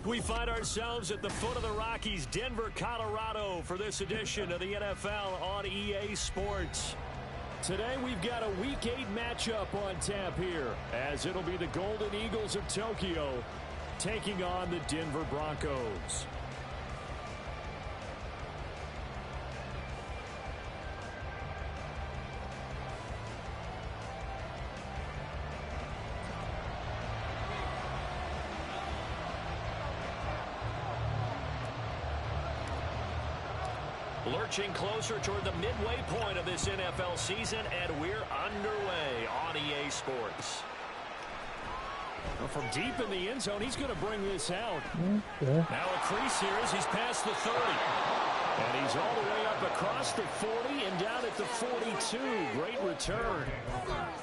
We find ourselves at the foot of the Rockies, Denver, Colorado, for this edition of the NFL on EA Sports. Today we've got a Week 8 matchup on tap here, as it'll be the Golden Eagles of Tokyo taking on the Denver Broncos. Lurching closer toward the midway point of this NFL season, and we're underway on EA Sports. Well, from deep in the end zone, he's going to bring this out. Yeah. Now a crease here as he's past the 30. And he's all the way up across the 40 and down at the 42. Great return.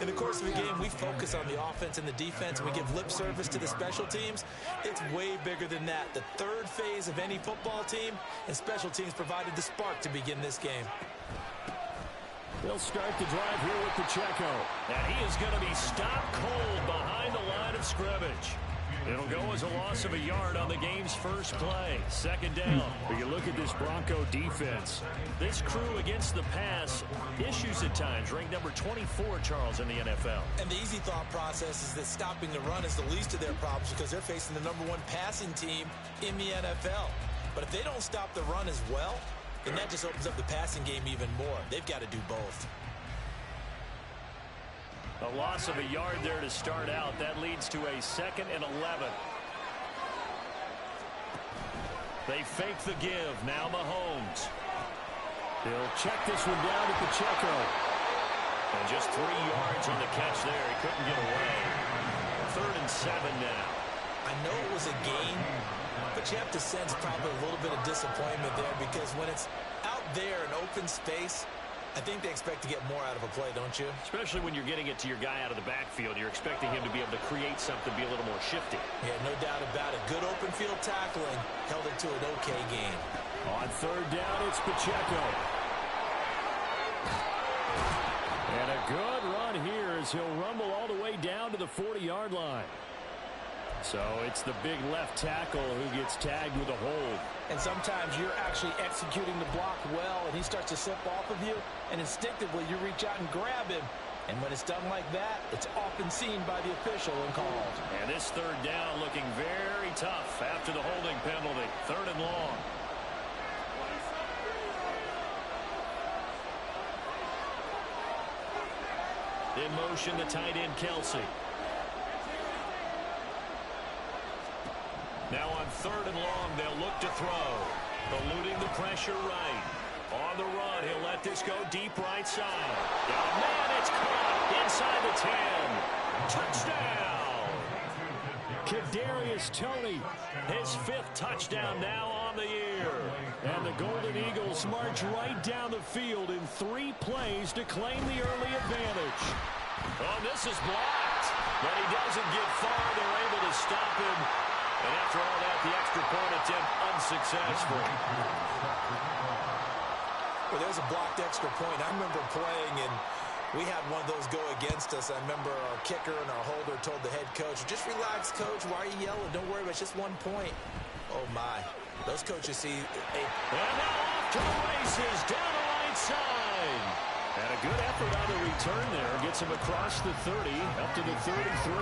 In the course of the game, we focus on the offense and the defense, and we give lip service to the special teams. It's way bigger than that. The third phase of any football team, and special teams provided the spark to begin this game. They'll start the drive here with Pacheco. And he is going to be stopped cold behind the line of scrimmage. It'll go as a loss of a yard on the game's first play. Second down. But you look at this Bronco defense. This crew against the pass, issues at times, ranked number 24, Charles, in the NFL. And the easy thought process is that stopping the run is the least of their problems because they're facing the number 1 passing team in the NFL. But if they don't stop the run as well, then that just opens up the passing game even more. They've got to do both. A loss of a yard there to start out. That leads to a 2nd and 11. They fake the give. Now Mahomes. He'll check this one down to Pacheco. And just 3 yards on the catch there. He couldn't get away. 3rd and 7 now. I know it was a gain, but you have to sense probably a little bit of disappointment there because when it's out there in open space, I think they expect to get more out of a play, don't you? Especially when you're getting it to your guy out of the backfield. You're expecting him to be able to create something, be a little more shifty. Yeah, no doubt about it. Good open field tackling held it to an okay gain. On 3rd down, it's Pacheco. And a good run here as he'll rumble all the way down to the 40-yard line. So it's the big left tackle who gets tagged with a hold. And sometimes you're actually executing the block well, and he starts to slip off of you, and instinctively you reach out and grab him. And when it's done like that, it's often seen by the official and called. And this 3rd down looking very tough after the holding penalty. 3rd and long. In motion, the tight end, Kelsey. Now on 3rd and long, they'll look to throw. Eluding the pressure right. On the run, he'll let this go deep right side. Oh, man, it's caught inside the 10. Touchdown! Kadarius Toney, his 5th touchdown now on the year. And the Golden Eagles march right down the field in 3 plays to claim the early advantage. Oh, this is blocked. But he doesn't get far. They're able to stop him. And after all that, the extra point attempt unsuccessful. Well, there's a blocked extra point. I remember playing, and we had one of those go against us. I remember our kicker and our holder told the head coach, just relax, coach. Why are you yelling? Don't worry about it. It's just 1 point. Oh, my. Those coaches see a... And now off to the races down the right side. And a good effort on the return there. Gets him across the 30, up to the 33.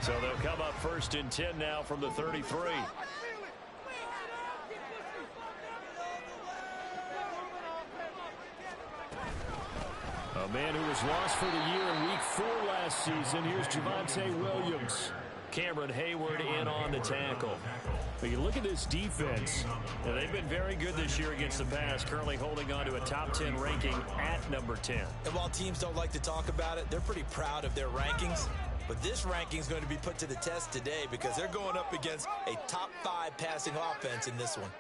So they'll come up 1st and 10 now from the 33. A man who was lost for the year in Week 4 last season. Here's Javonte Williams. Cameron Hayward in on the tackle. But you look at this defense. They've been very good this year against the pass, currently holding on to a top 10 ranking at number 10. And while teams don't like to talk about it, they're pretty proud of their rankings. But this ranking is going to be put to the test today because they're going up against a top 5 passing offense in this one.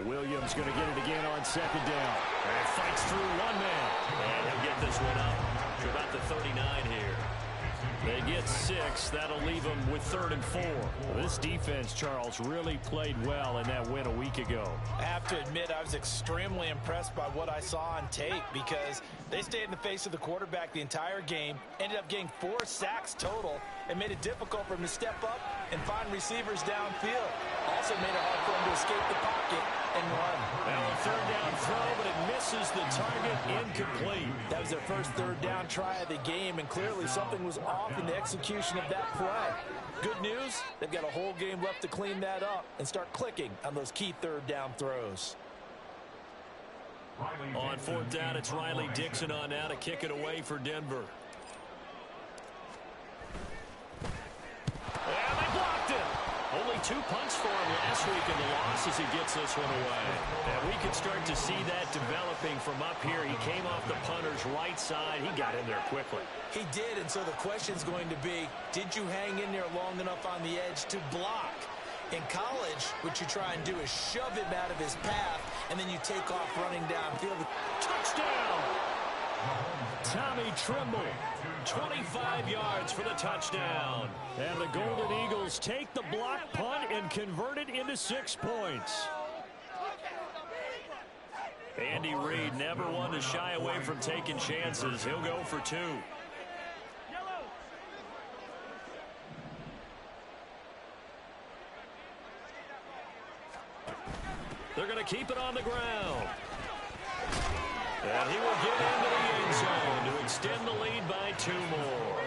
Williams going to get it again on second down. And fights through one man. And he'll get this one up to about the 39 here. They get 6. That'll leave them with 3rd and 4. This defense, Charles, really played well in that win a week ago. I have to admit, I was extremely impressed by what I saw on tape because they stayed in the face of the quarterback the entire game, ended up getting 4 sacks total, and made it difficult for him to step up and find receivers downfield. Also made it hard for him to escape the pocket and run. Now a 3rd down throw, but it misses the target, incomplete. That was their first 3rd down try of the game, and clearly something was off in the execution of that play. Good news, they've got a whole game left to clean that up and start clicking on those key 3rd down throws. On 4th down, it's Riley Dixon on now to kick it away for Denver. And they blocked it. Only 2 punts for him last week in the loss as he gets this one away. And we can start to see that developing from up here. He came off the punter's right side. He got in there quickly. He did, and so the question's going to be, did you hang in there long enough on the edge to block? In college, what you try and do is shove him out of his path, and then you take off running downfield. Touchdown! Tommy Trimble, 25 yards for the touchdown. And the Golden Eagles take the block punt and convert it into 6 points. Andy Reid never one to shy away from taking chances. He'll go for 2. They're going to keep it on the ground. And he will get into the end zone to extend the lead by 2 more.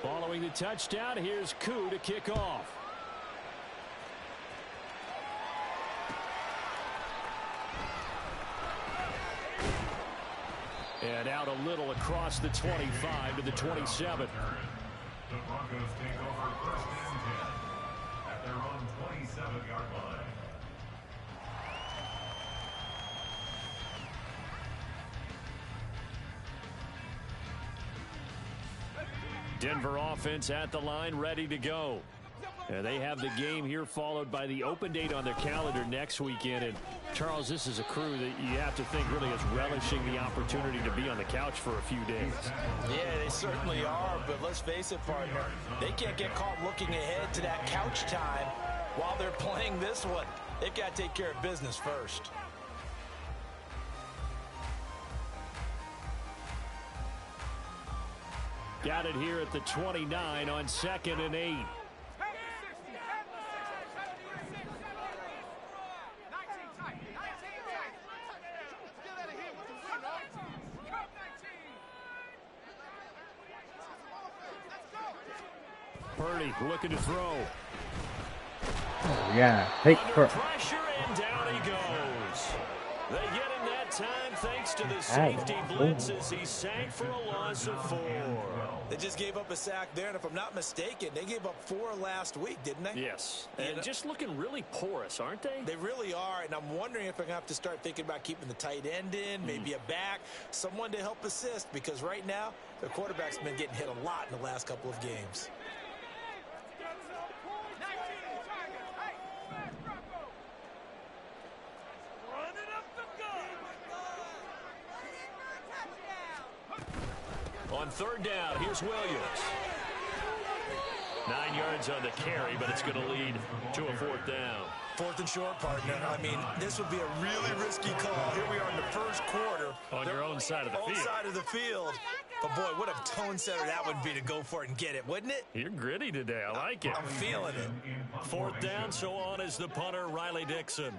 Following the touchdown, here's Koo to kick off. And out a little across the 25 to the 27. The Broncos take over 1st and 10 at their own 27-yard line. Denver offense at the line, ready to go. And they have the game here followed by the open date on their calendar next weekend. And Charles, this is a crew that you have to think really is relishing the opportunity to be on the couch for a few days. Yeah, they certainly are, but let's face it, partner, they can't get caught looking ahead to that couch time while they're playing this one. They've got to take care of business first. Got it here at the 29 on 2nd and 8. Purdy looking to throw. Oh, yeah, take Under pressure and down he goes. They get him that time thanks to the safety blitz as he sank for a loss of 4. They just gave up a sack there, and if I'm not mistaken, they gave up 4 last week, didn't they? Yes, and just looking really porous, aren't they? They really are, and I'm wondering if I'm going to have to start thinking about keeping the tight end in, maybe a back, someone to help assist, because right now, their quarterback's been getting hit a lot in the last couple of games. On 3rd down, here's Williams. 9 yards on the carry, but it's going to lead to a 4th down. 4th and short, partner. I mean, this would be a really risky call. Here we are in the first quarter. On your own side of the field. Side of the field. But, boy, what a tone setter that would be to go for it and get it, wouldn't it? You're gritty today. I like it. I'm feeling it. 4th down, so on is the punter, Riley Dixon.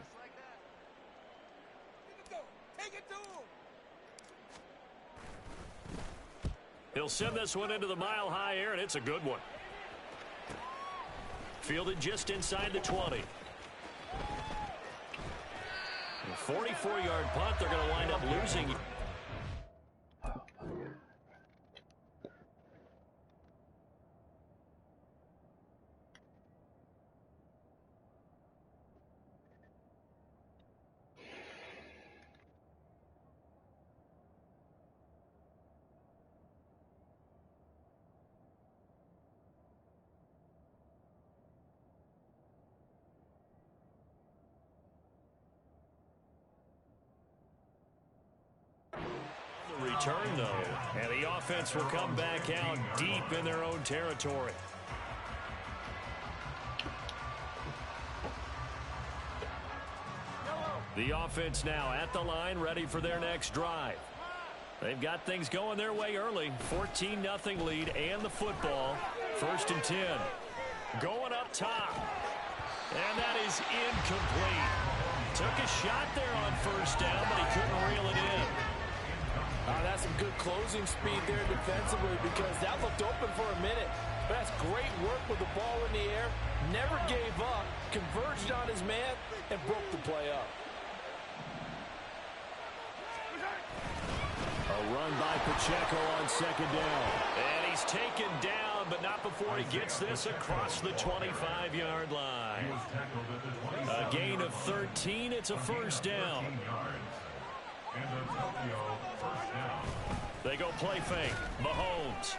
Take it to him. He'll send this one into the mile-high air, and it's a good one. Fielded just inside the 20. A 44-yard punt. They're going to wind up losing. return, though, and the offense will come back out deep in their own territory. The offense now at the line, ready for their next drive. They've got things going their way early. 14-0 lead and the football. 1st and 10. Going up top. And that is incomplete. Took a shot there on 1st down, but he couldn't reel it in. That's some good closing speed there defensively, because that looked open for a minute. But that's great work with the ball in the air. Never gave up. Converged on his man and broke the play up. A run by Pacheco on 2nd down. And he's taken down, but not before he gets this across the 25-yard line. A gain of 13. It's a 1st down. They go play fake. Mahomes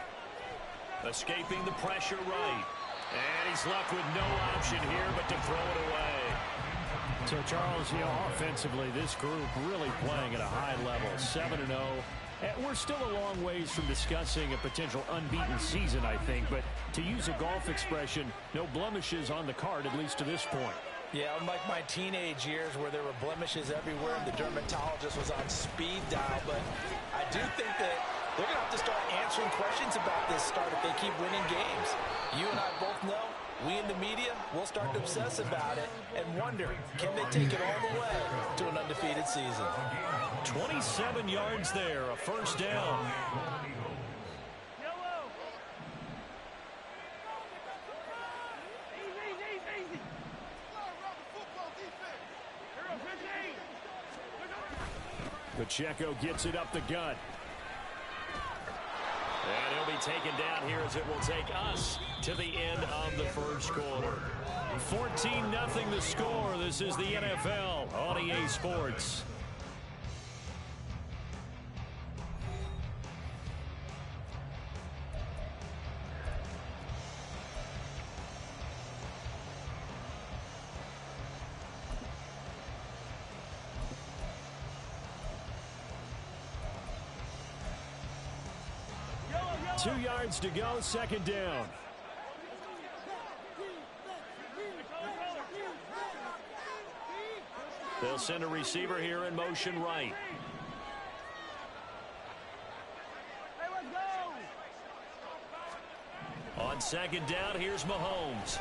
escaping the pressure right. And he's left with no option here but to throw it away. So, Charles, offensively, this group really playing at a high level, 7-0. And we're still a long ways from discussing a potential unbeaten season, I think. But to use a golf expression, no blemishes on the card, at least to this point. Yeah, unlike my teenage years where there were blemishes everywhere and the dermatologist was on speed dial. But I do think that they're going to have to start answering questions about this start if they keep winning games. You and I both know, we in the media will start to obsess about it and wonder, can they take it all the way to an undefeated season? 27 yards there, a 1st down. Pacheco gets it up the gut. And he'll be taken down here as it will take us to the end of the 1st quarter. 14-0 the score. This is the NFL on EA Sports. Two yards to go, 2nd down. They'll send a receiver here in motion right. On 2nd down, here's Mahomes.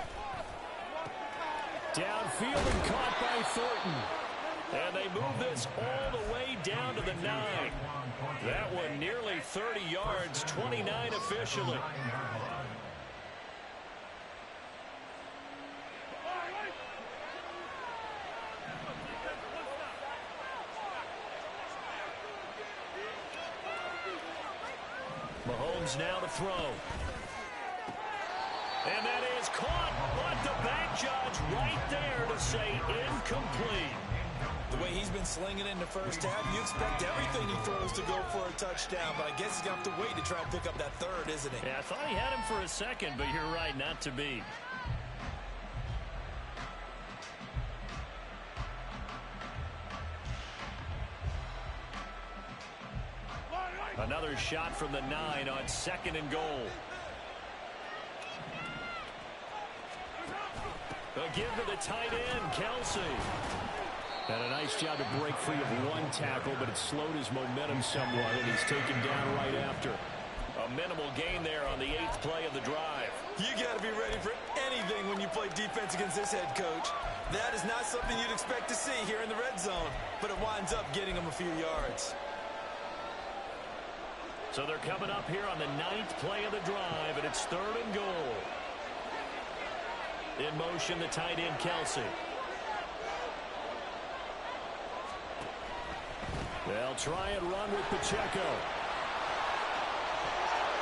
Downfield and caught by Thornton. And they move this all the way down to the 9. That one nearly 30 yards, 29 officially. Mahomes now to throw. And that is caught, but the back judge right there to say incomplete. The way he's been slinging in the 1st half, you expect everything he throws to go for a touchdown, but I guess he's going to have to wait to try and pick up that 3rd, isn't he? Yeah, I thought he had him for a second, but you're right, not to be. Another shot from the 9 on 2nd and goal. A give to the tight end, Kelsey. And a nice job to break free of one tackle, but it slowed his momentum somewhat, and he's taken down right after. A minimal gain there on the 8th play of the drive. You got to be ready for anything when you play defense against this head coach. That is not something you'd expect to see here in the red zone, but it winds up getting him a few yards. So they're coming up here on the 9th play of the drive, and it's 3rd and goal. In motion, the tight end, Kelsey. They'll try and run with Pacheco.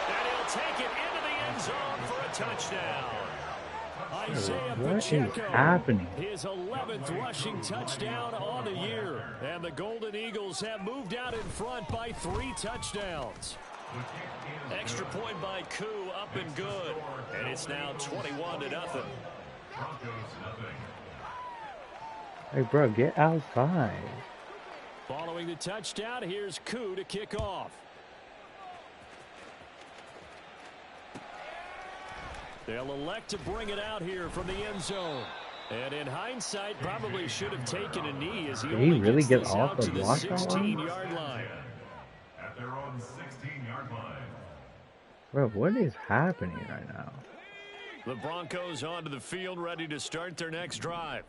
And he'll take it into the end zone for a touchdown. Isaiah Pacheco, happening? his 11th rushing touchdown on the year. And the Golden Eagles have moved out in front by 3 touchdowns. Extra point by Koo, up and good. And it's now 21-0. Hey, bro, get outside. Following the touchdown, here's Koo to kick off. They'll elect to bring it out here from the end zone. And in hindsight, probably should have taken a knee as he only really gets get this off out the to the block that one? 16-yard line. At their own 16-yard line. Bro, what is happening right now? The Broncos onto the field, ready to start their next drive.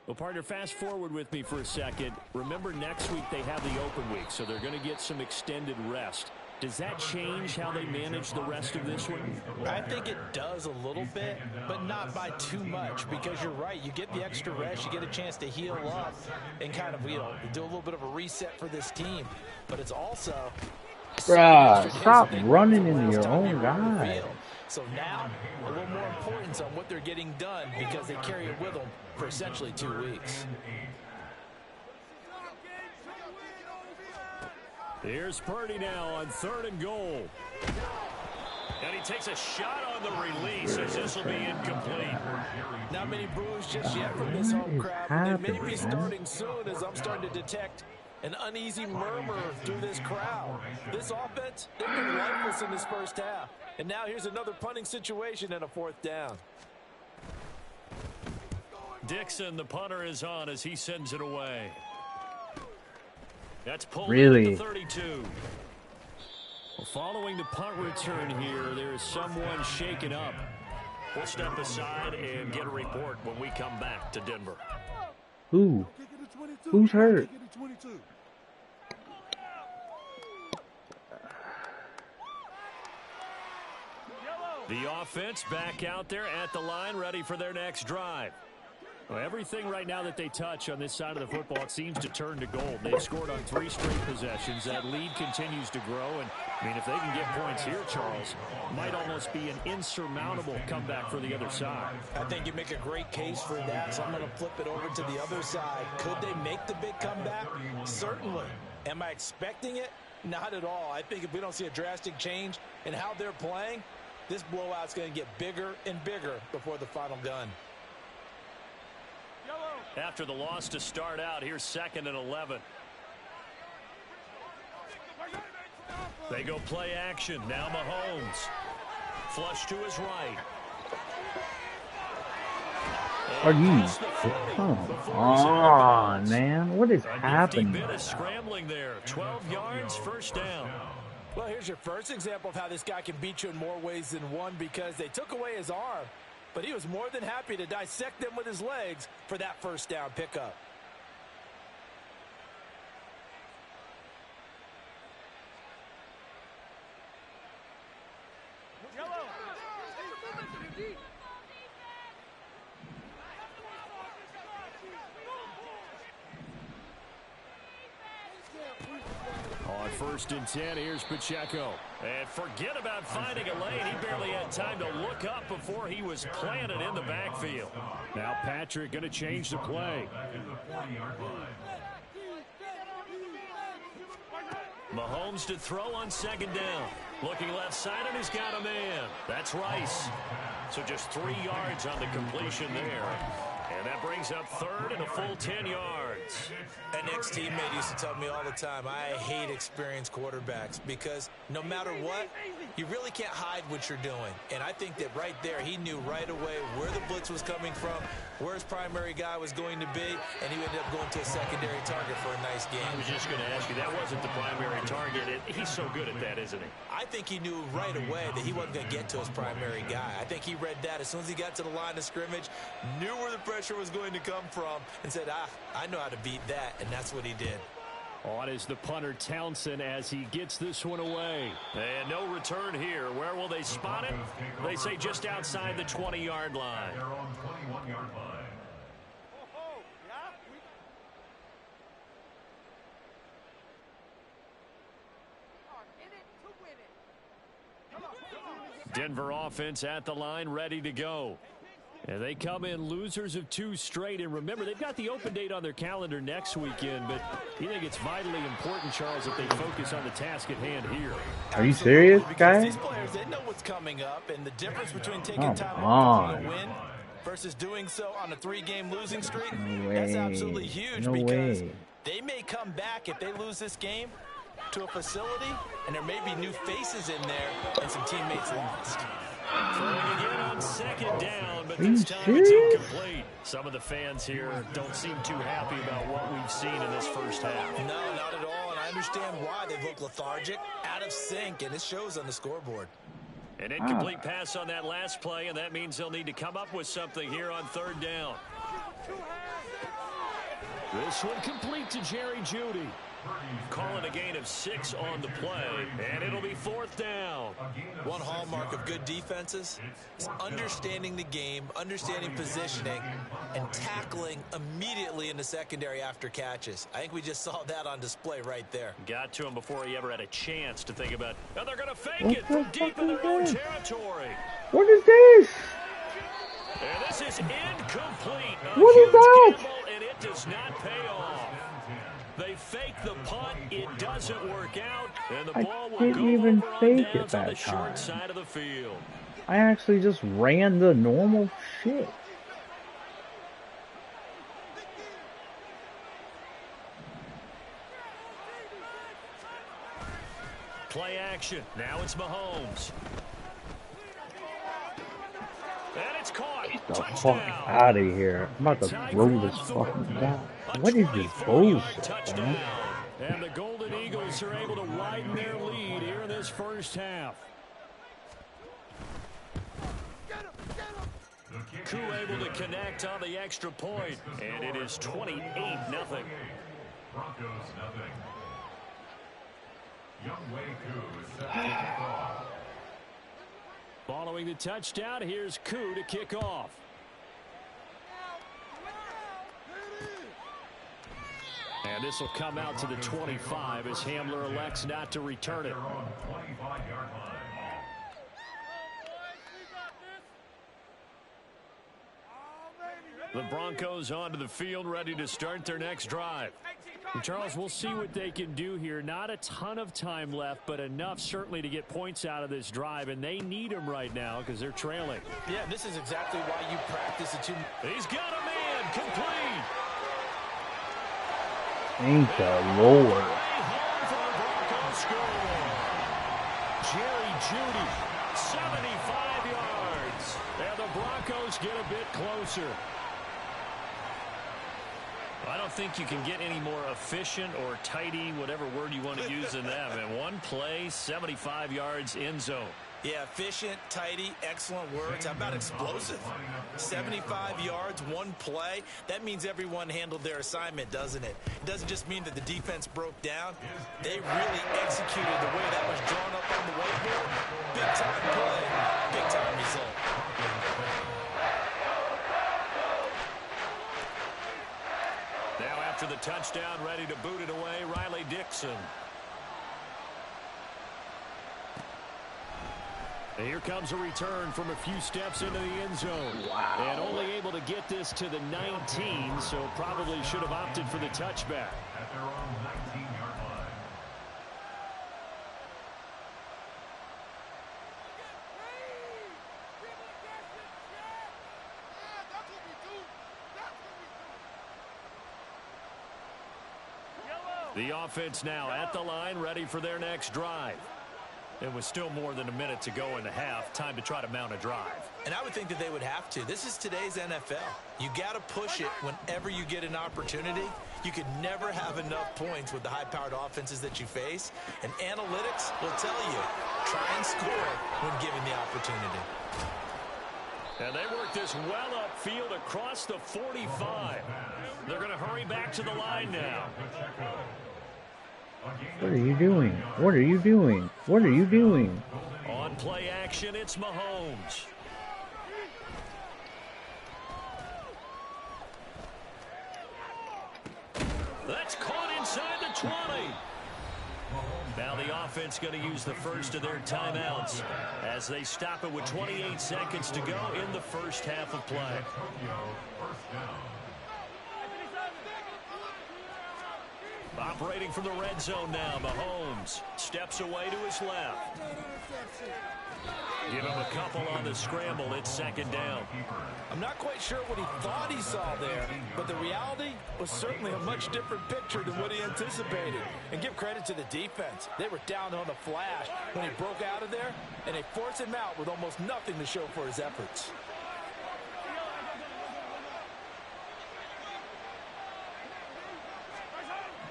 Well, partner, fast forward with me for a second. Remember, next week they have the open week, so they're going to get some extended rest. Does that change how they manage the rest of this one? I think it does a little bit, but not by too much, because you're right. You get the extra rest, you get a chance to heal up and kind of, do a little bit of a reset for this team. But it's also... Bruh, stop running into your own guy. So now, a little more importance on what they're getting done because they carry it with them for essentially 2 weeks. Here's Purdy now on 3rd and goal. And he takes a shot on the release as this will be incomplete. Not many boos just yet from this home crowd. They may be starting soon as I'm starting to detect an uneasy murmur through this crowd. This offense, they've been lifeless in this first half. And now here's another punting situation and a 4th down. Dixon, the punter, is on as he sends it away. That's pulled Really? at the 32. Well, following the punt return here, there is someone shaken up. We'll step aside and get a report when we come back to Denver. Who? Who's hurt? The offense back out there at the line, ready for their next drive. Well, everything right now that they touch on this side of the football, it seems to turn to gold. They've scored on 3 straight possessions. That lead continues to grow. And, I mean, if they can get points here, Charles, might almost be an insurmountable comeback for the other side. I think you make a great case for that, so I'm going to flip it over to the other side. Could they make the big comeback? Certainly. Am I expecting it? Not at all. I think if we don't see a drastic change in how they're playing, this blowout's going to get bigger and bigger before the final gun. After the loss to start out, here's 2nd and 11. They go play action. Now Mahomes. Flush to his right. Are you? Come on, man. What is happening? A bit of scrambling there. 12 yards, 1st down. Well, here's your first example of how this guy can beat you in more ways than one, because they took away his arm, but he was more than happy to dissect them with his legs for that 1st down pickup. On 1st and 10, here's Pacheco. And forget about finding a lane. He barely had time to look up before he was planted in the backfield. Now Patrick going to change the play. Mahomes to throw on 2nd down. Looking left side, and he's got a man. That's Rice. So just 3 yards on the completion there. And that brings up 3rd and a full 10 yards. An ex-teammate used to tell me all the time, I hate experienced quarterbacks because no matter what, you really can't hide what you're doing. And I think that right there, he knew right away where the blitz was coming from, where his primary guy was going to be, and he ended up going to a secondary target for a nice game. I was just going to ask you, that wasn't the primary target. He's so good at that, isn't he? I think he knew right away that he wasn't going to get to his primary guy. I think he read that as soon as he got to the line of scrimmage, knew where the pressure was going to come from, and said, I know how to beat that, and that's what he did. On is the punter Townsend as he gets this one away. And no return here. Where will they spot it? They say just outside the 20-yard line. Their own 21-yard line. Denver offense at the line, ready to go. And they come in losers of 2 straight. And remember, they've got the open date on their calendar next weekend. But you think it's vitally important, Charles, that they focus on the task at hand here. Are you serious, guy? These players, they know what's coming up. And the difference between taking time off to win versus doing so on a 3-game losing streak, that's absolutely huge. Because they may come back if they lose this game to a facility, and there may be new faces in there and some teammates lost. Throwing again on on second down, but Are you this time serious? it's incomplete. Some of the fans here don't seem too happy about what we've seen in this first half. No, not at all, and I understand why. They look lethargic, out of sync, and it shows on the scoreboard. An incomplete pass on that last play, and that means they'll need to come up with something here on third down. This one complete to Jerry Jeudy. Calling a gain of 6 on the play, and it'll be fourth down. One hallmark of good defenses is understanding the game, understanding positioning, and tackling immediately in the secondary after catches. I think we just saw that on display right there. Got to him before he ever had a chance to think about, and they're going to fake it from deep in their own territory. What is this? And this is incomplete. What is that? Gamble, and it does not pay off. They fake the punt. It doesn't work out. And the ball will didn't go even over fake on it downs on that the short time. side of the field. I actually just ran the normal shit. Play action. Now it's Mahomes. And it's caught. Get the fuck Touchdown. out of here. I'm about to throw this fucking down. What is this bullshit, man? And the Golden Eagles are able to widen their lead here in this first half. Koo able to connect on the extra point, and it is 28-0. Broncos nothing. Young Wei Koo is set to kick off. Following the touchdown, here's Koo to kick off. And this will come out to the 25 as Hamler elects not to return it. Their own 25-yard line. The Broncos onto the field, ready to start their next drive. And Charles, we'll see what they can do here. Not a ton of time left, but enough certainly to get points out of this drive, and they need them right now because they're trailing. Yeah, this is exactly why you practice the two. He's got a man, complete. Thank the Lord. Jerry Jeudy, 75 yards. And the Broncos get a bit closer. I don't think you can get any more efficient or tidy, whatever word you want to use in that. Man, one play, 75 yards, end zone. Yeah, efficient, tidy, excellent words. How about explosive? 75 yards, one play. That means everyone handled their assignment, doesn't it? It doesn't just mean that the defense broke down. They really executed the way that was drawn up on the whiteboard. Big-time play, big-time result. Now after the touchdown, ready to boot it away, Riley Dixon. And here comes a return from a few steps into the end zone. Wow. And only able to get this to the 19, so probably should have opted for the touchback. At their own 19-yard line. The offense now at the line, ready for their next drive. And with still more than a minute to go in the half, time to try to mount a drive. And I would think that they would have to. This is today's NFL. You got to push it whenever you get an opportunity. You could never have enough points with the high-powered offenses that you face. And analytics will tell you, try and score when given the opportunity. And they work this well upfield across the 45. They're going to hurry back to the line now. What are you doing? What are you doing? What are you doing? On play action, it's Mahomes. That's caught inside the 20. Now the offense going to use the first of their timeouts as they stop it with 28 seconds to go in the first half of play. Operating from the red zone now, Mahomes steps away to his left. Give him a couple on the scramble. It's second down. I'm not quite sure what he thought he saw there, but the reality was certainly a much different picture than what he anticipated. And give credit to the defense. They were down on the flash when he broke out of there, and they forced him out with almost nothing to show for his efforts.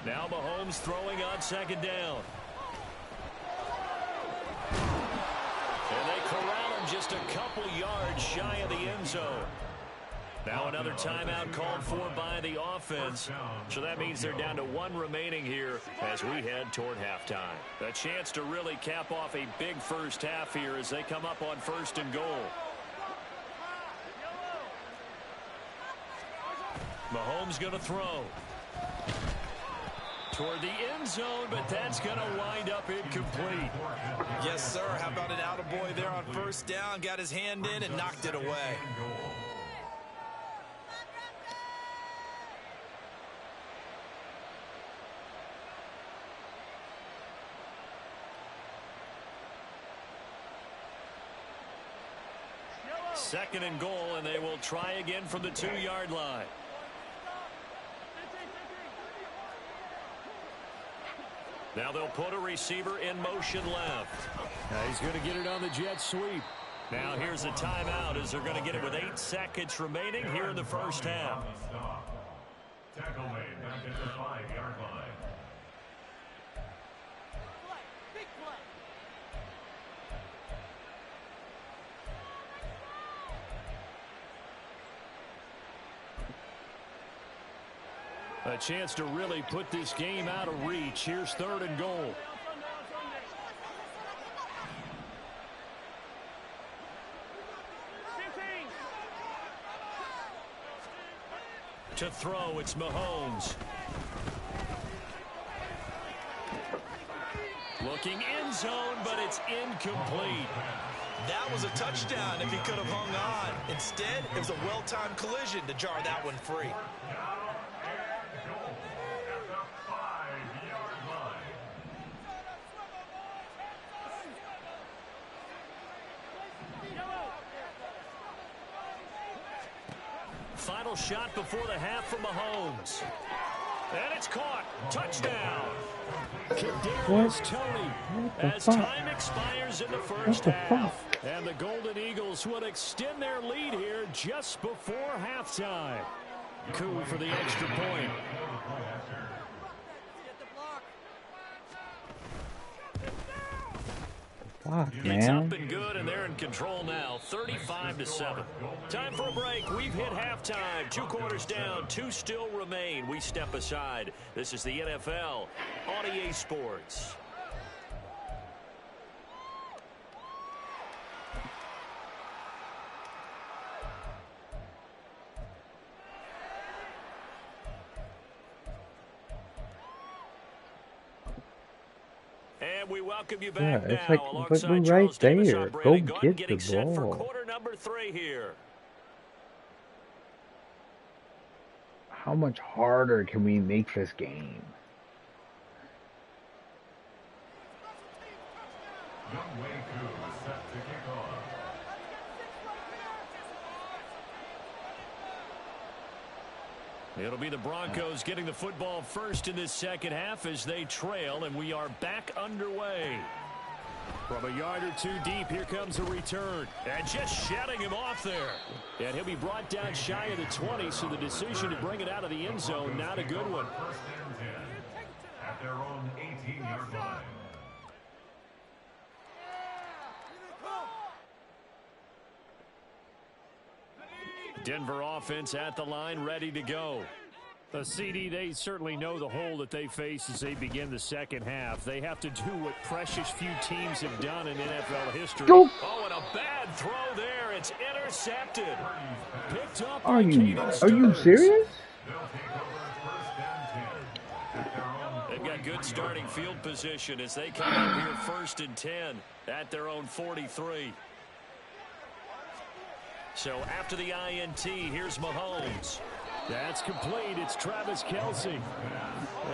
Now Mahomes throwing on second down. And they corral him just a couple yards shy of the end zone. Now another timeout called for by the offense. So that means they're down to one remaining here as we head toward halftime. A chance to really cap off a big first half here as they come up on 1st and goal. Mahomes going to throw toward the end zone, but that's going to wind up incomplete. Yes, sir. How about an attaboy there on 1st down? Got his hand in and knocked it away. Second and goal, and they will try again from the 2-yard line. Now they'll put a receiver in motion left. He's going to get it on the jet sweep. Now here's a timeout as they're going to get it with 8 seconds remaining here in the first half. Tackle made back at the 5-yard line. A chance to really put this game out of reach. Here's 3rd and goal. To throw, it's Mahomes. Looking end zone, but it's incomplete. That was a touchdown if he could have hung on. Instead, it was a well-timed collision to jar that one free. Final shot before the half from Mahomes. And it's caught. Touchdown. Kadarius Toney as time expires in the first half. And the Golden Eagles would extend their lead here just before halftime. Coup for the extra point. Fuck, It's man. up and good, and they're in control now, 35-7. Time for a break. We've hit halftime. 2 quarters down, 2 still remain. We step aside. This is the NFL on EA Sports. And we welcome you back Yeah, it's now like alongside right Charles Davis. there. I'm Go Brandon Gordon, get getting the set for ball. quarter number 3 here. How much harder can we make this game? Set to kick off. It'll be the Broncos getting the football first in this second half as they trail, and we are back underway. From a yard or 2 deep, here comes the return. And just shutting him off there. And he'll be brought down shy of the 20, so the decision to bring it out of the end zone, not a good one. 1st and 10 at their own 18-yard line. Denver offense at the line, ready to go. The CD, they certainly know the hole that they face as they begin the second half. They have to do what precious few teams have done in NFL history. Go. Oh, and a bad throw there. It's intercepted. Picked up Are by you Caden serious? They've got good starting field position as they come up here 1st and 10 at their own 43. So after the INT, here's Mahomes. That's complete. It's Travis Kelce.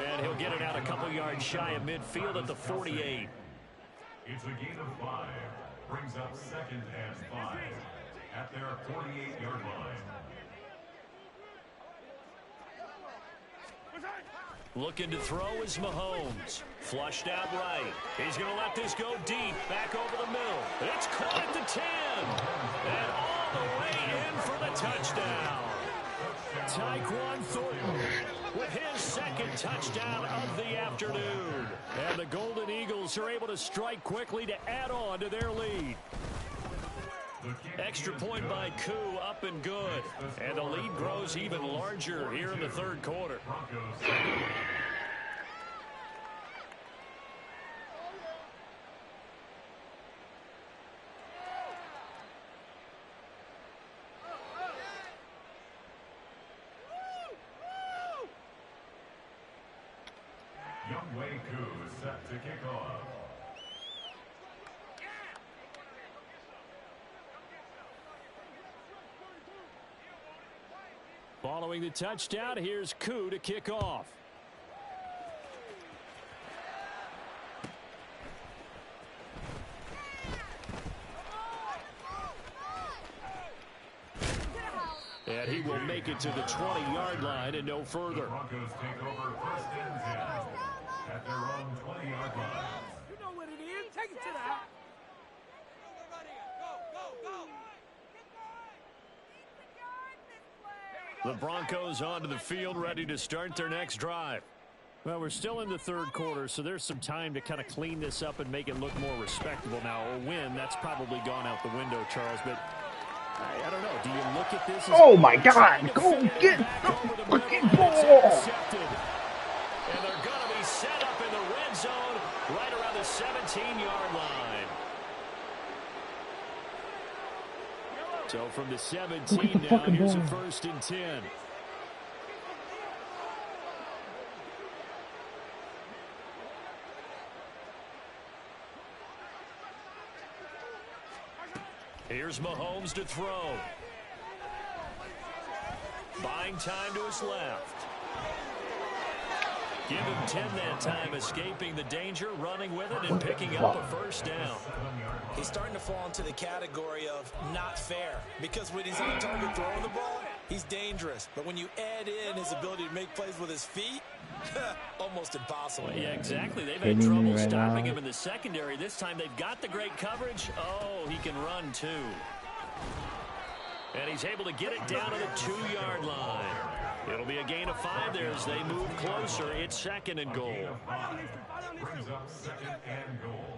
And he'll get it out a couple yards shy of midfield at the 48. It's a gain of 5. Brings up 2nd and 5 at their 48-yard line. Looking to throw is Mahomes. Flushed out right. He's going to let this go deep. Back over the middle. It's caught at the 10. And all the way in for the touchdown. TKY with his 2nd touchdown of the afternoon. And the Golden Eagles are able to strike quickly to add on to their lead. Extra point by Koo, up and good. And the lead grows even larger here in the 3rd quarter. Set to kick off. Following the touchdown, here's Koo to kick off. And he will make it to the 20-yard line and no further. The Broncos take over 1st and 10 at their own 20-yard line. You know what it is. Take it to the house. The Broncos onto the field, ready to start their next drive. Well, we're still in the 3rd quarter, so there's some time to kind of clean this up and make it look more respectable. Now, a win, that's probably gone out the window, Charles, but I don't know. Do you look at this as... Oh, my God. Go get the fucking ball. And they're going to be set up in the red zone right around the 17-yard line. So from the 17 now, here's a 1st and 10. Here's Mahomes to throw. Buying time to his left. Give him 10 that time, escaping the danger, running with it, and picking up a 1st down. He's starting to fall into the category of not fair, because when he's on target throwing the ball, he's dangerous. But when you add in his ability to make plays with his feet, almost impossible. Well, yeah, exactly. They've had trouble stopping him in the secondary. This time they've got the great coverage. Oh, he can run too. And he's able to get it down to the 2-yard line. It'll be a gain of 5 there as they move closer. It's 2nd and goal. Brings up 2nd and goal.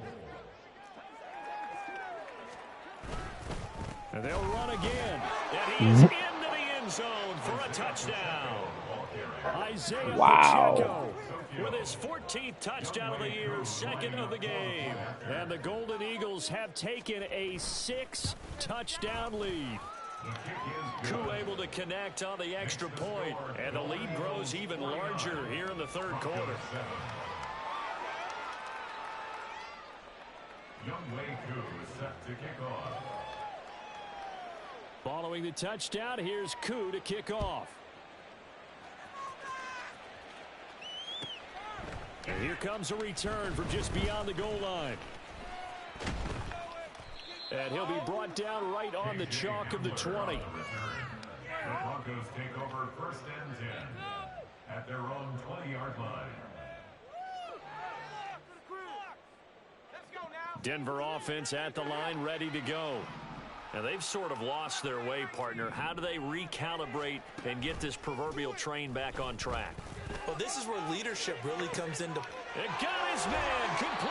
And they'll run again. And he's into the end zone for a touchdown. Isaiah Pacheco with his 14th touchdown of the year, 2nd of the game. And the Golden Eagles have taken a 6-touchdown lead. Koo able to connect on the extra point, and the lead grows even larger here in the 3rd quarter. Youngway Koo is set to kick off. Following the touchdown, here's Koo to kick off. And here comes a return from just beyond the goal line. And he'll be brought down right on the chalk of the 20. The Broncos take over 1st and 10 at their own 20-yard line. Denver offense at the line, ready to go. Now, they've sort of lost their way, partner. How do they recalibrate and get this proverbial train back on track? Well, this is where leadership really comes into... It got his man complete.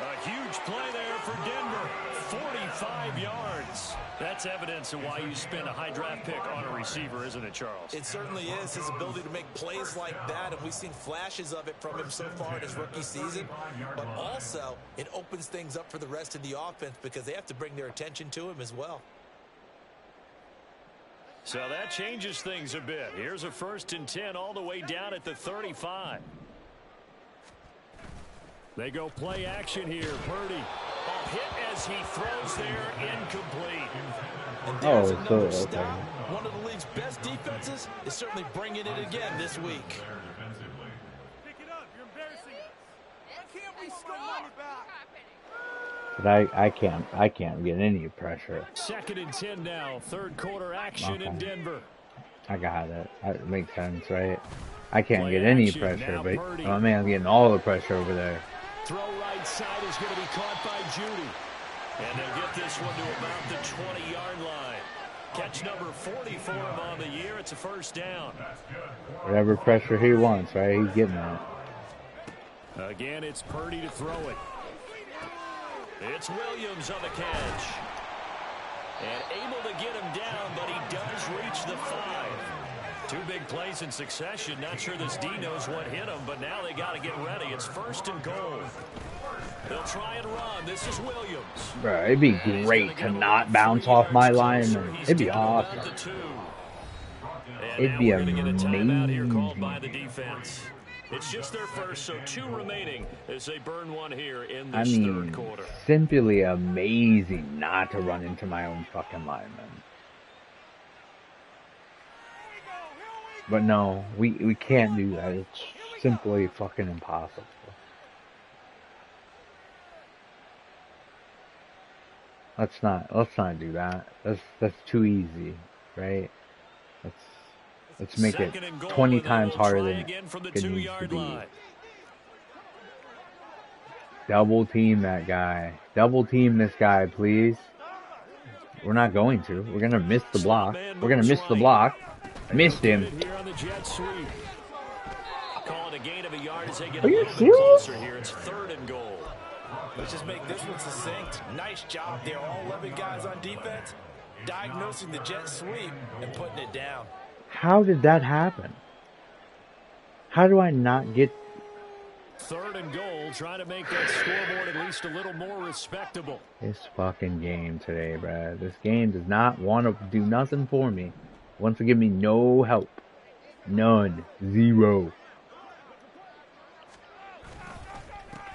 A huge play there for Denver. 45 yards. That's evidence of why you spend a high draft pick on a receiver, isn't it, Charles? It certainly is. His ability to make plays like that, and we've seen flashes of it from him so far in his rookie season. But also, it opens things up for the rest of the offense because they have to bring their attention to him as well. So that changes things a bit. Here's a 1st and 10 all the way down at the 35. They go play action here. Purdy. A hit as he throws there, incomplete. And there's Oh, another so, stop. okay. One of the league's best defenses is certainly bringing it again this week. Pick it up. You're embarrassing us. Why can't we score money back? But I can't get any pressure. 2nd and 10 now. Third quarter action in Denver. I got it. That makes sense, right? I can't Play get any action. pressure, Now but Purdy. my man's getting all the pressure over there. Throw right side is going to be caught by Judy. And they'll get this one to about the 20-yard line. Catch number 40 for him on the year. It's a first down. Whatever pressure he wants, right? He's getting that. Again, it's Purdy to throw it. It's Williams on the catch. And able to get him down, but he does reach the 5. 2 big plays in succession. Not sure this D knows what hit him, but now they got to get ready. It's 1st and goal. They'll try and run. This is Williams. Bro, it'd be great to not bounce off my lineman. It'd be awesome. It'd be amazing. It's just their first, so 2 remaining as they burn one here in I this mean, third quarter. simply amazing not to run into my own fucking lineman. But no, we can't do that. It's simply fucking impossible. Let's not do that. That's too easy, right? Let's make it 20 times harder than it needs to be. Double team that guy. Double team this guy, please. We're not going to. We're gonna miss the block. We're gonna miss the block. Missed him. Are you serious? Here, it's 3rd and goal. Let's just make this one succinct. Nice job there. All 11 guys on defense diagnosing the jet sweep and putting it down. How did that happen? How do I not get... 3rd and goal, trying to make that scoreboard at least a little more respectable. This fucking game today, bruh. This game does not want to do nothing for me. Wants to give me no help. None. Zero.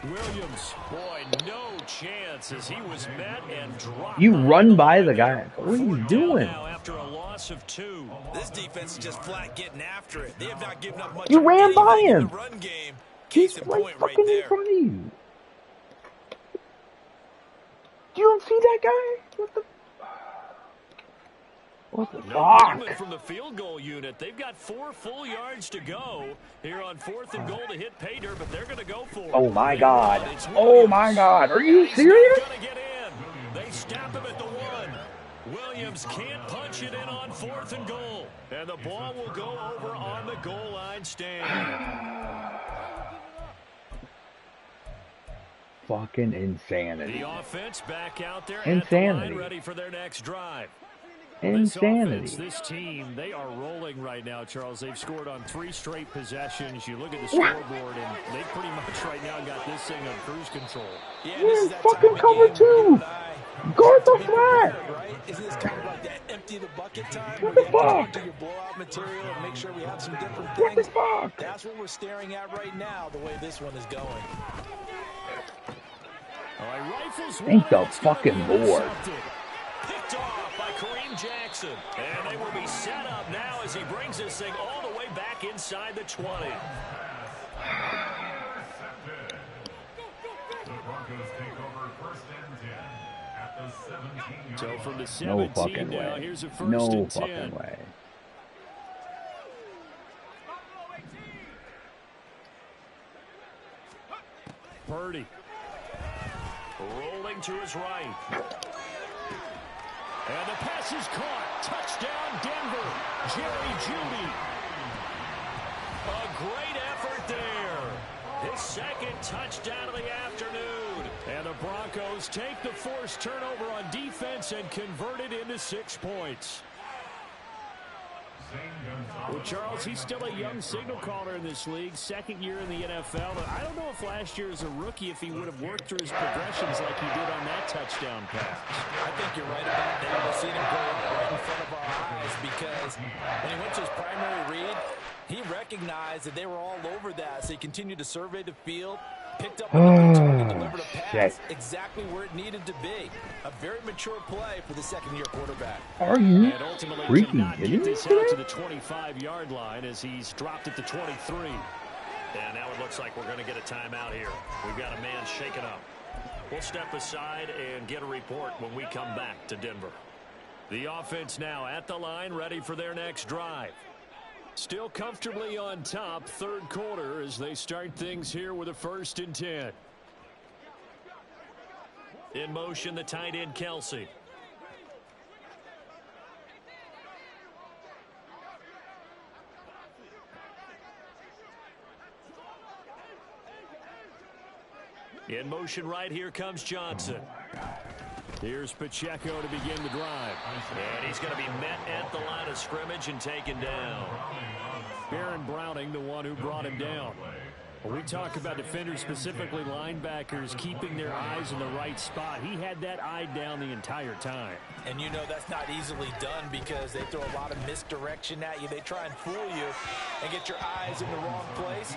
Williams, boy, no chance as he was met and dropped. You run by the guy. What are you doing? After a loss of 2. This defense is just flat getting after it. They have not given up much. You ran by him. In the run game. He's right fucking in front of you. You don't see that guy? What the fuck? From the field goal unit. They've got 4 full yards to go here on 4th and goal to hit pay dirt, but they're going to go for it. Oh my God. Oh my God. Are you serious? They stop him at the 1. Williams can't punch it in on 4th and goal. And the ball will go over on the goal line stand. Fucking insanity. The offense back out there Insanity. at the line, ready for their next drive. Insanity. This team, they are rolling right now, Charles. They've scored on 3 straight possessions. You look at the scoreboard, and they pretty much right now got this thing on cruise control. Yeah, we're in fucking cover 2. Guard the flat. Right? Isn't this kind of like that empty the bucket time? What the fuck? Do your blowout material and make sure we have some different What things. the fuck? That's what we're staring at right now, the way this one is going. Thank the fucking Lord. Picked off by Kareem Jackson. And they will be set up now as he brings this thing all the way back inside the 20. The Broncos take over 1st and 10 at the 17-yard So from the No 17 fucking now, way. here's a 1st No and 10. fucking way. Purdy. Rolling to his right. And the pass is caught. Touchdown, Denver. Jerry Jeudy. A great effort there. His 2nd touchdown of the afternoon. And the Broncos take the forced turnover on defense and convert it into 6 points. Well, Charles, he's still a young signal caller in this league, 2nd year in the NFL. I don't know if last year as a rookie, if he would have worked through his progressions like he did on that touchdown pass. I think you're right about that. We'll see him go right in front of our eyes because when he went to his primary read, he recognized that they were all over that. So he continued to survey the field. Picked up another target, delivered a pass shit. exactly where it needed to be. A very mature play for the second-year quarterback. Are you And ultimately freaking cannot kidding get me this out to today? the 25-yard line as he's dropped at the 23. And now it looks like we're going to get a timeout here. We've got a man shaken up. We'll step aside and get a report when we come back to Denver. The offense now at the line, ready for their next drive. Still comfortably on top, third quarter as they start things here with a 1st and 10. In motion, the tight end, Kelsey. In motion right here comes Johnson. Here's Pacheco to begin the drive. And he's going to be met at the line of scrimmage and taken down. Baron Browning, the one who brought him down. When we talk about defenders, specifically linebackers, keeping their eyes in the right spot, he had that eye down the entire time. And you know that's not easily done because they throw a lot of misdirection at you. They try and fool you and get your eyes in the wrong place.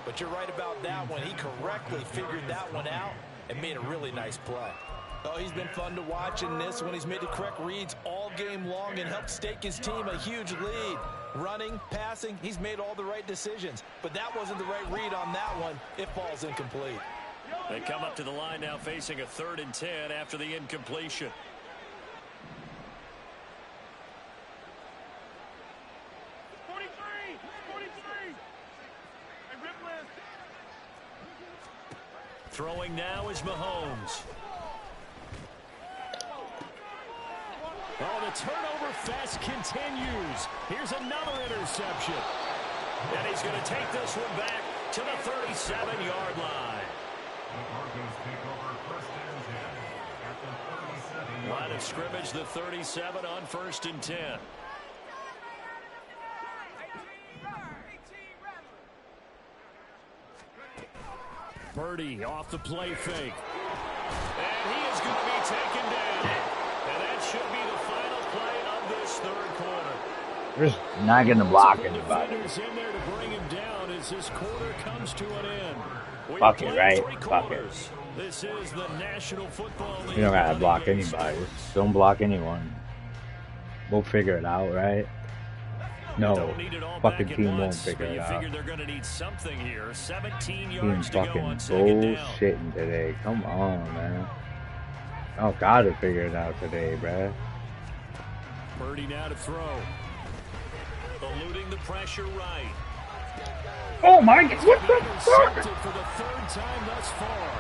But you're right about that one. He correctly figured that one out and made a really nice play. Oh, he's been fun to watch in this one. He's made the correct reads all game long and helped stake his team a huge lead. Running, passing, he's made all the right decisions. But that wasn't the right read on that one. It falls incomplete. They come up to the line now facing a 3rd and 10 after the incompletion. Throwing now is Mahomes. Oh, the turnover fest continues. Here's another interception. And he's going to take this one back to the 37-yard line. The Broncos take over 1st and 10 at the 37. Line of scrimmage, the 37 on 1st and 10. Purdy off the play fake. And he is going to be taken down. And that should be the final play of this 3rd quarter. They're just not going to block anybody. Defenders in there to bring him down as this quarter comes to an end. Fuck it, right? Fuck it. This is the National Football League. You don't gotta block anybody. Just don't block anyone. We'll figure it out, right? No, fucking team won't figure it out. They're going to need something here. 17 Team yards to go fucking on 2nd down. bullshitting today. Come on, man. I gotta figure it out today, bruh. Purdy now to throw. Eluding the pressure right. Oh my God! What the fuck? For the 3rd time thus far.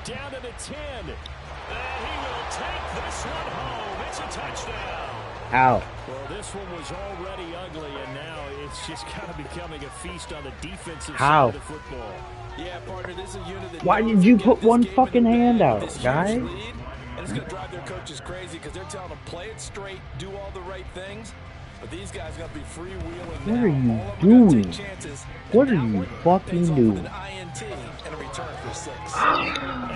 Down to the 10. And he will take this one home. It's a touchdown. Ow. Well, this one was already ugly, and now it's just kind of becoming a feast on the defensive How? side of the football. Yeah, partner, this is a unit that Why knows did you to put get one this game fucking in the hand bag out, with this huge guy? lead, and it's going to drive their coaches crazy because they're telling them play it straight, do all the right things. But these guys are going to be freewheeling now. What are you All of them are gonna doing? take chances, What and are that you one fucking pays off doing? with an INT and a return for 6.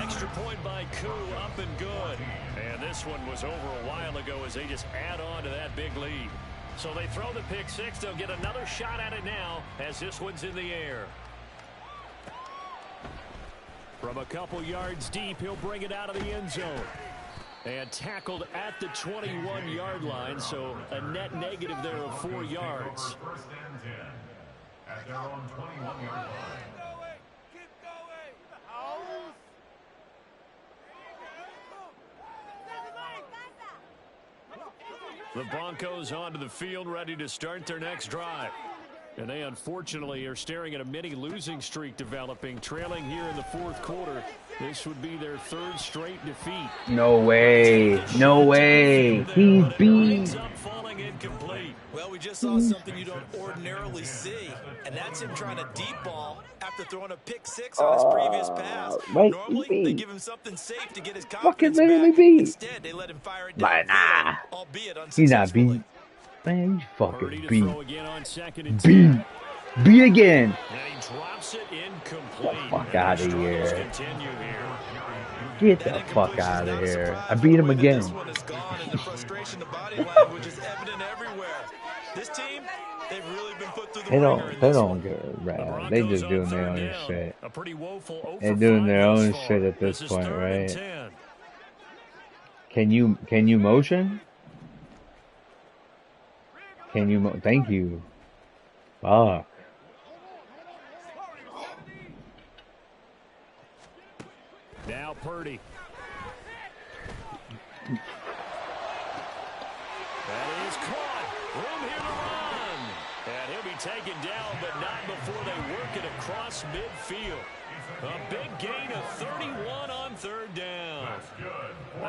Extra point by Koo, up and good. And this one was over a while ago as they just add on to that big lead. So they throw the pick 6. They'll get another shot at it now as this one's in the air. From a couple yards deep, he'll bring it out of the end zone. And tackled at the 21-yard line, so a net negative there of 4 yards. 1st and 10 at their own 21-yard line. Keep going. House. The Broncos onto the field, ready to start their next drive. And they unfortunately are staring at a mini losing streak developing, trailing here in the 4th quarter. This would be their 3rd straight defeat. No way. No way. He beat. Well, we just saw something you don't ordinarily see, and that's him trying to deep ball after throwing a pick 6 on his previous pass. Right, Normally, they give him something safe to get his Fucking confidence literally back. beat. Instead, they let him fire it But downfield, nah. albeit He's not unsuccessfully. beat. Man, you fucking Purdy to beat. throw again on 2nd and 10. Beat. Beat again. And he drops it incomplete. Get the fuck out of here. Continue here. Get the fuck out of here. I beat him again. This one is gone, and the frustration, the body language is evident everywhere. This team, they've really been put through the ringer in They this don't one. get it right. They just doing their own shit. A pretty woeful They're doing their own far. shit at this is point, 3rd right? and 10. Can you motion? Can you thank you. Fuck. Now Purdy. That is caught. Room here to run. And he'll be taken down, but not before they work it across midfield. A big gain of 31 on 3rd down.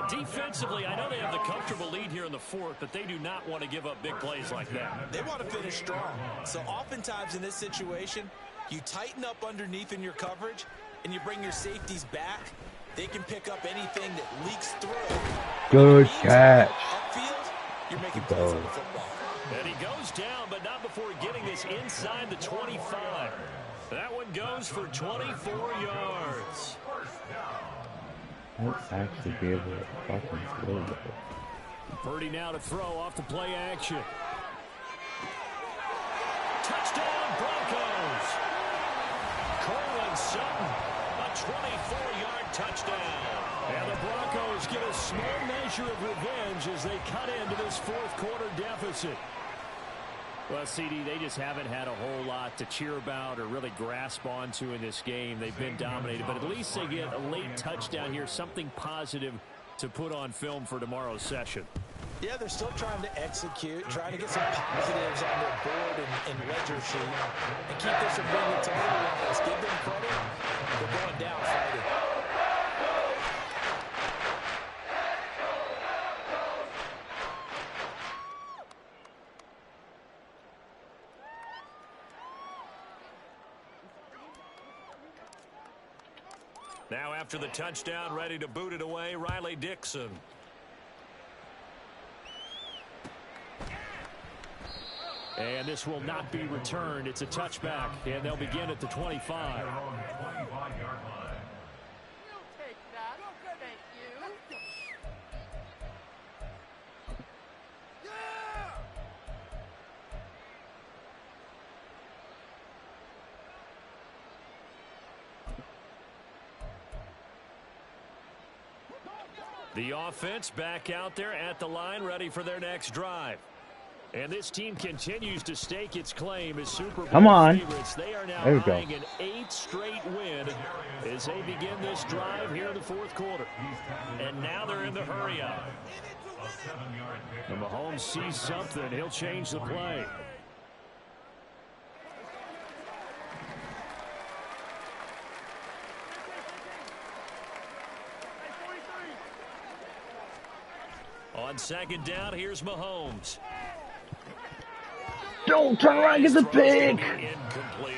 Defensively, I know they have the comfortable lead here in the 4th, but they do not want to give up big plays like that. They want to finish strong. So oftentimes in this situation, you tighten up underneath in your coverage, and you bring your safeties back. They can pick up anything that leaks through. Good catch. Upfield, you're making plays on the football. And he goes down, but not before getting this inside the 25. That one goes for 24 yards. I'll actually be able to fucking throw it. Purdy now to throw off the play action. Touchdown, Broncos. Cortland Sutton, a 24-yard touchdown. And the Broncos get a small measure of revenge as they cut into this 4th quarter deficit. Well, CD, they just haven't had a whole lot to cheer about or really grasp onto in this game. They've been dominated, but at least they get a late touchdown here, something positive to put on film for tomorrow's session. Yeah, they're still trying to execute, trying to get some positives on their board and ledger sheet, and keep this from being a tomato loss. Give them credit. They're going down fighting. Now after the touchdown, ready to boot it away, Riley Dixon. And this will not be returned. It's a touchback, and they'll begin at the 25. The offense back out there at the line, ready for their next drive. And this team continues to stake its claim as Super Bowl favorites. They are now eyeing an 8th straight win as they begin this drive here in the 4th quarter. And now they're in the hurry-up. And Mahomes sees something. He'll change the play. On 2nd down, here's Mahomes. Don't turn around, get the pick. Incomplete.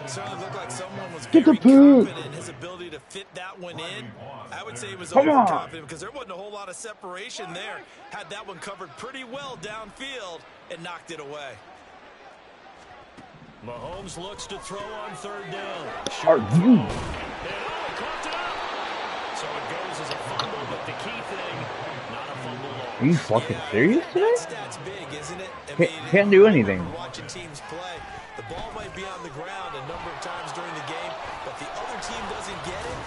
It certainly looked like someone was Get very the pick. confident in his ability to fit that one in. I would say he was overconfident because there wasn't a whole lot of separation there. Had that one covered pretty well downfield and knocked it away. Mahomes looks to throw on 3rd down. Are you? Caught it up. So it goes as a fumble, but the key thing, not a fumble loss. Are you fucking serious today? That stat's big, isn't it? I mean, Can't do anything. Watching teams play, the ball might be on the ground a number of times during the game, but the other team doesn't get it.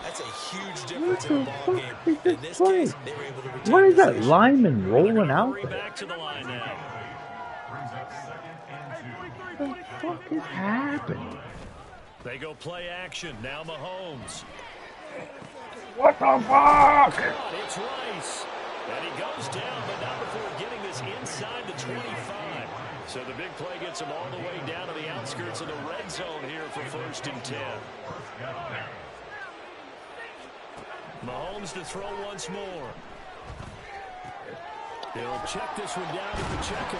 That's a huge difference in a ball game. In this case, they were able to retain What is that possession. lineman rolling out there? Back to the line now. What the fuck is happening? They go play action. Now Mahomes. What the fuck? It's Rice. And he goes down, but not before getting this inside the 25. So the big play gets him all the way down to the outskirts of the red zone here for 1st and 10. Mahomes to throw once more. He'll check this one down to Pacheco.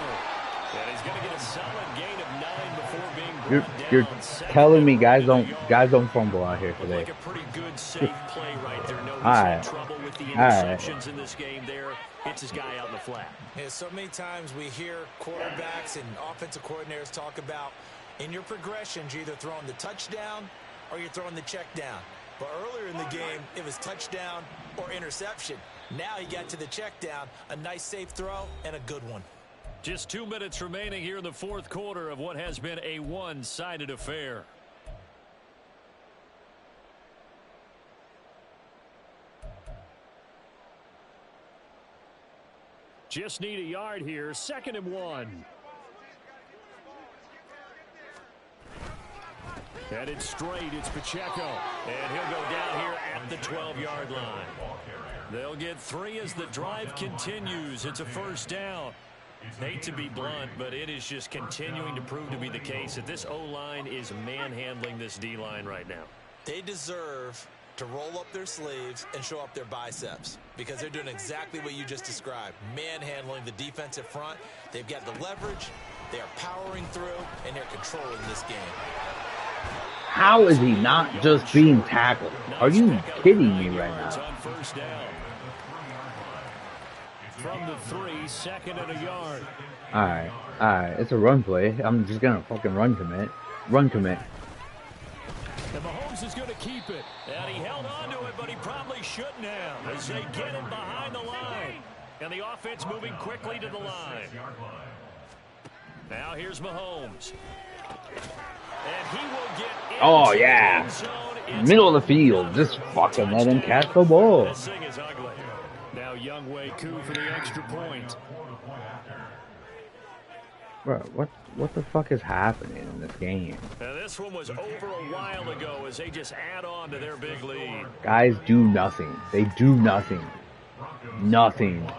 And he's going to get a solid gain of 9 before being brought down. You're telling me guys don't fumble out here today. Like a pretty good safe play right there. No trouble with the Alright. interceptions in this game there. Hits his guy out in the flat. Yeah, so many times we hear quarterbacks and offensive coordinators talk about In your progressions, you're either throwing the touchdown or you're throwing the check down. But earlier in the game, it was touchdown or interception. Now he got to the check down, a nice safe throw, and a good one. Just 2 minutes remaining here in the fourth quarter of what has been a one-sided affair. Just need a yard here, 2nd and 1. Headed straight, it's Pacheco. And he'll go down here at the 12-yard line. They'll get 3 as the drive continues. It's a first down. Hate to be blunt, but it is just continuing to prove to be the case that this O-line is manhandling this D-line right now. They deserve to roll up their sleeves and show up their biceps because they're doing exactly what you just described, manhandling the defensive front. They've got the leverage, they are powering through, and they're controlling this game. How is he not just being tackled? Are you kidding me right now? From the 3, 2nd and a yard. Alright. It's a run play. I'm just gonna fucking run commit. Run commit. And Mahomes is going to keep it. And he held on to it, but he probably shouldn't have as they get him behind the line. And the offense moving quickly to the line. Now here's Mahomes. And he will get oh, yeah. Middle of the field. Just fucking let him catch the ball. This thing is ugly. Now Young Wei Koo for the extra point. Bro, what the fuck is happening in this game? Now this one was over a while ago as they just add on to their big lead. Guys do nothing. They do nothing. Nothing.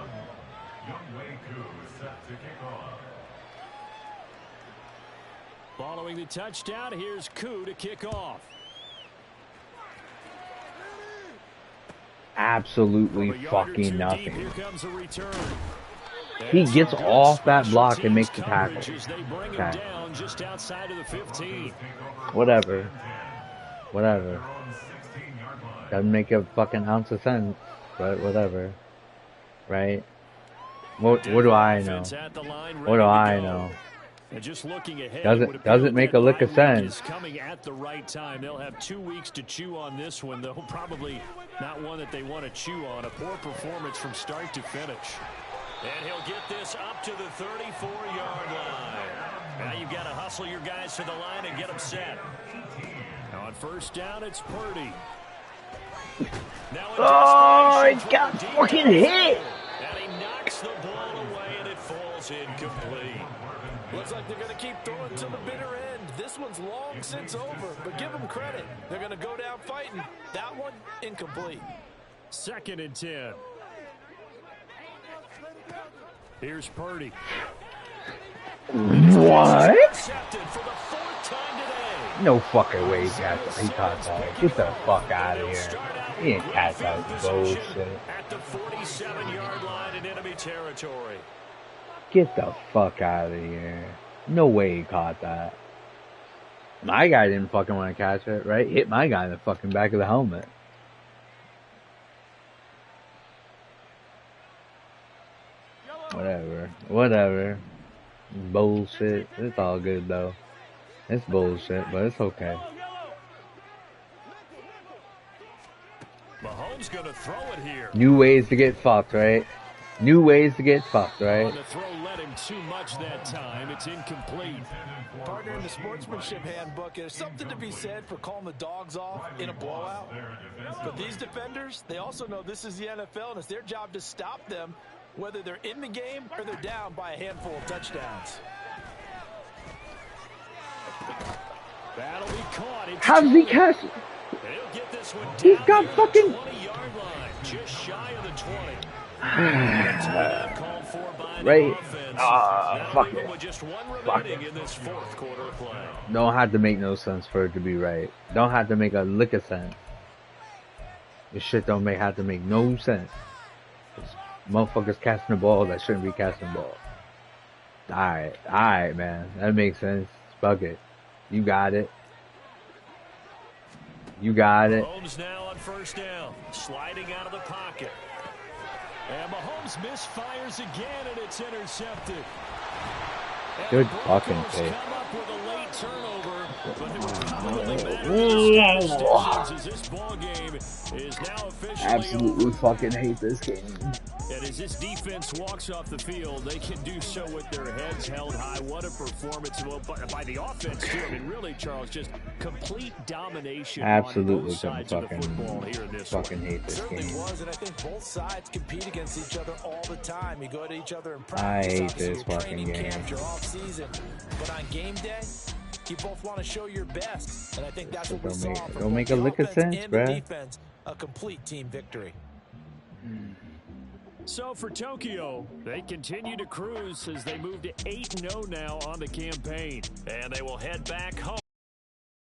Following the touchdown, here's Koo to kick off. Absolutely fucking nothing. Here comes a return. He gets off that block and makes the tackle. Okay. Just outside of the 15. Whatever. Doesn't make a fucking ounce of sense, but whatever. Right? What do I know? What do I know? And just looking ahead, doesn't make a lick of sense. Coming at the right time. They'll have 2 weeks to chew on this one, though. Probably not one that they want to chew on. A poor performance from start to finish. And he'll get this up to the 34-yard line. Now you've got to hustle your guys to the line and get them set. On first down, it's Purdy. Oh, he got fucking hit! And he knocks the ball away, and it falls incomplete. Looks like they're going to keep throwing to the bitter end. This one's long since over, but give them credit. They're going to go down fighting. That one, incomplete. 2nd and 10. Here's Purdy. What? No fucking way he caught that. Get the fuck out of here. He didn't catch that bullshit. At the 47-yard line in enemy territory. Get the fuck out of here. No way he caught that. My guy didn't fucking want to catch it, right? Hit my guy in the fucking back of the helmet. Whatever. Bullshit. It's all good though. It's bullshit, but it's okay. Mahomes gonna throw it here. New ways to get fucked, right? New ways to get fucked, right? The throw led him too much that time. It's incomplete. Partner, in the sportsmanship handbook, there's something to be said for calling the dogs off in a blowout. But these defenders, they also know this is the NFL, and it's their job to stop them, whether they're in the game or they're down by a handful of touchdowns. That'll be caught. How does he catch it? He's got fucking 20-yard line, just shy of the 20. Right. Fuck it. Fuck it. In this fourth quarter play. Don't have to make no sense for it to be right. Don't have to make a lick of sense. This shit don't have to make no sense. This motherfuckers casting the ball that shouldn't be casting the ball. Alright, man. That makes sense. Fuck it. You got it. Mahomes now on first down, sliding out of the pocket. And Mahomes misfires again, and it's intercepted. Good fucking pick. Come up with a late turnover, but it will probably matter as this ball game is now officially Absolutely over. fucking hate this game. And as this defense walks off the field, they can do so with their heads held high. What a performance by the offense, too. I mean, really, Charles, just complete domination Absolutely on both sides of the football here in this fucking one. hate this Certainly game. was, and I think both sides compete against each other all the time. You go to each other in practice. I hate obviously this your fucking training game. camp, your off season, but on game day, you both want to show your best, and I think that's what we saw. Don't make a lick of sense, bruh. Defense, a complete team victory. So for Tokyo, they continue to cruise as they move to 8-0 now on the campaign, and they will head back home.